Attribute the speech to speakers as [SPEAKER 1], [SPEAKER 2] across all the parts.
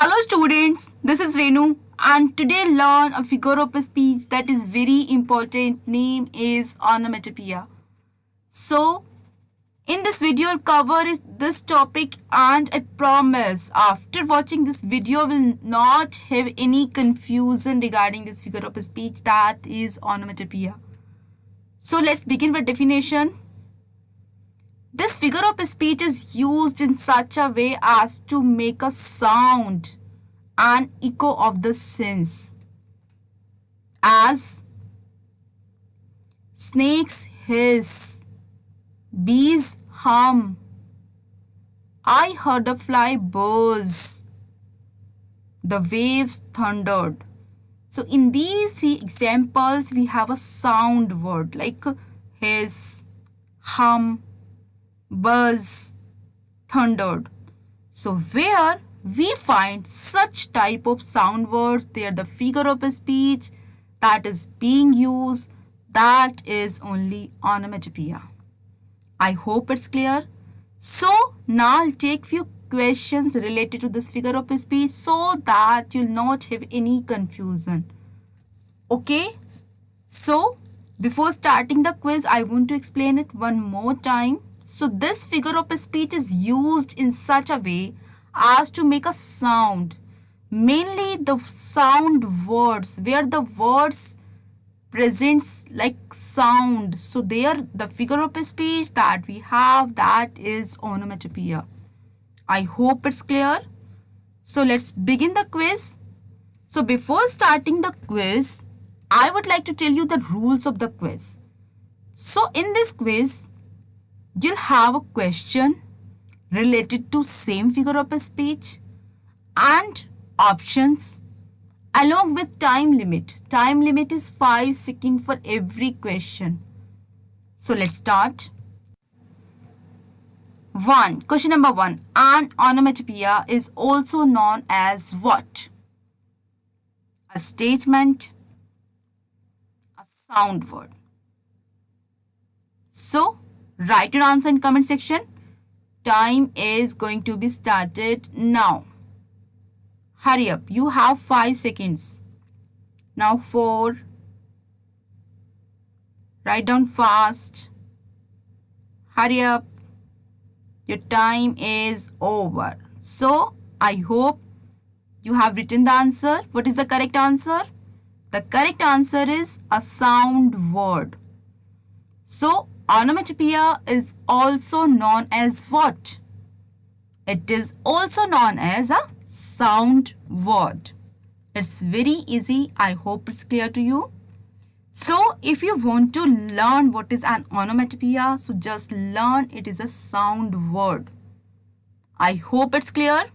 [SPEAKER 1] Hello students, this is Renu and today learn a figure of speech that is very important. Name is onomatopoeia. So in this video I'll cover this topic and I promise after watching this video will not have any confusion regarding this figure of speech that is onomatopoeia. So let's begin with definition. This figure of speech is used in such a way as to make a sound and echo of the sense, as snakes hiss, bees hum, I heard a fly buzz, the waves thundered. So in these three examples we have a sound word like hiss, hum, buzz, thundered. So where we find such type of sound words, they are the figure of speech that is being used, that is only onomatopoeia. I hope it's clear. So now I'll take few questions related to this figure of speech so that you'll not have any confusion. Okay, so before starting the quiz I want to explain it one more time. So this figure of speech is used in such a way as to make a sound. Mainly the sound words where the words presents like sound. So there the figure of speech that we have, that is onomatopoeia. I hope it's clear. So let's begin the quiz. So before starting the quiz, I would like to tell you the rules of the quiz. So in this quiz, you'll have a question related to same figure of speech and options along with time limit. Time limit is 5 seconds for every question. So let's start. Question number 1. An onomatopoeia is also known as what? A statement, a sound word. So write your answer in comment section. Time is going to be started now. Hurry up. You have 5 seconds. Now 4. Write down fast. Hurry up. Your time is over. So I hope you have written the answer. What is the correct answer? The correct answer is a sound word. So onomatopoeia is also known as what? It is also known as a sound word. It's very easy. I hope it's clear to you. So if you want to learn what is an onomatopoeia, so just learn it is a sound word. I hope it's clear.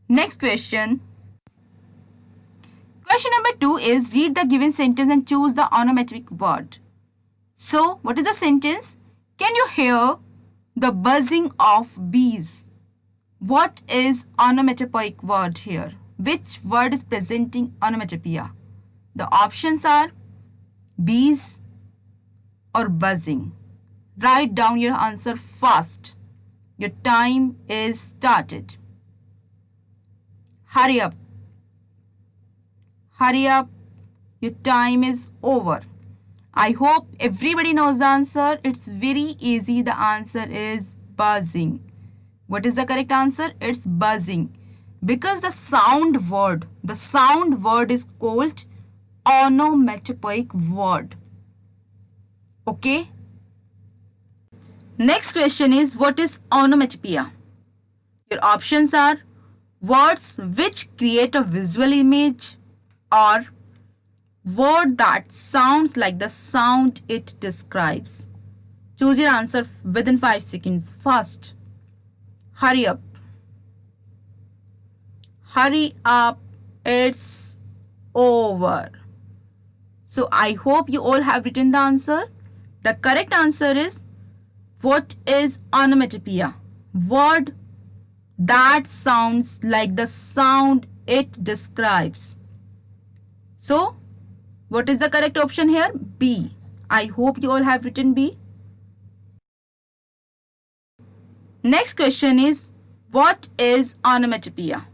[SPEAKER 1] Next question. Question number 2 is read the given sentence and choose the onomatopoeic word. So, what is the sentence? Can you hear the buzzing of bees? What is onomatopoeic word here? Which word is presenting onomatopoeia? The options are bees or buzzing. Write down your answer fast. Your time is started. Hurry up. Hurry up. Your time is over. I hope everybody knows the answer. It's very easy. The answer is buzzing. What is the correct answer? It's buzzing. Because the sound word is called onomatopoeic word. Okay. Next question is what is onomatopoeia? Your options are words which create a visual image or word that sounds like the sound it describes. Choose your answer within 5 seconds. Fast. Hurry up. Hurry up. It's over. So I hope you all have written the answer. The correct answer is what is onomatopoeia? Word that sounds like the sound it describes. So what is the correct option here? B. I hope you all have written B. Next question is, what is onomatopoeia?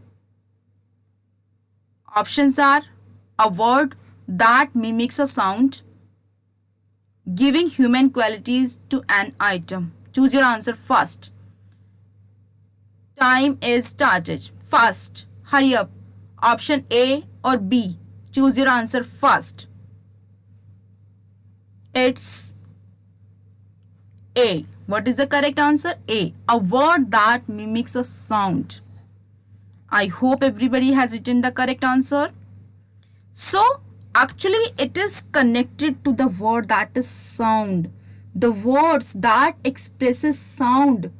[SPEAKER 1] Options are a word that mimics a sound, giving human qualities to an item. Choose your answer fast. Time is started. Fast. Hurry up. Option A or B. Choose your answer fast. It's A. What is the correct answer? A. A word that mimics a sound. I hope everybody has written the correct answer. So, actually it is connected to the word that is sound. The words that expresses sound,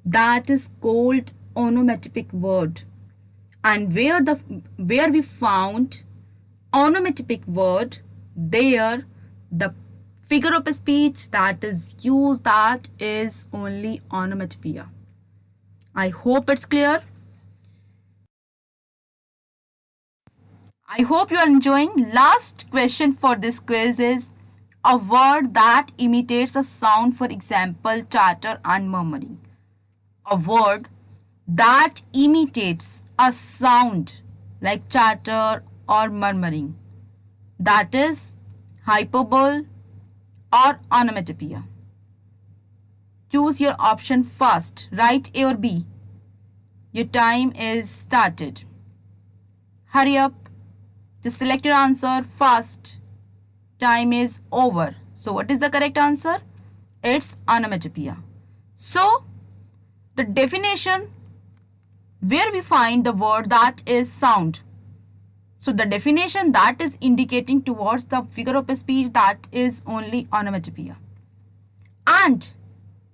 [SPEAKER 1] that is called onomatopoeic word. And where we found onomatopoeic word, there the figure of speech that is used, that is only onomatopoeia. I hope it's clear. I hope you are enjoying. Last question for this quiz is a word that imitates a sound, for example, chatter and murmuring. A word that imitates a sound like chatter or murmuring, that is hyperbole or onomatopoeia. Choose your option fast. Right, A or B. Your time is started. Hurry up. Just select your answer fast. Time is over. So what is the correct answer? It's onomatopoeia. So the definition, where we find the word that is sound. So the definition that is indicating towards the figure of speech, that is only onomatopoeia. And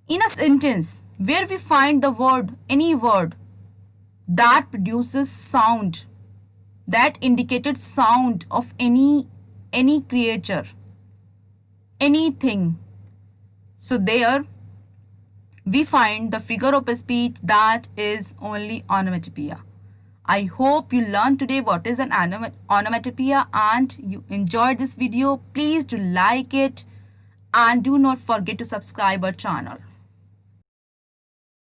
[SPEAKER 1] in a sentence where we find the word, any word that produces sound, that indicated sound of any creature, anything. So there we find the figure of speech that is only onomatopoeia. I hope you learned today what is an onomatopoeia and you enjoyed this video. Please do like it and do not forget to subscribe our channel.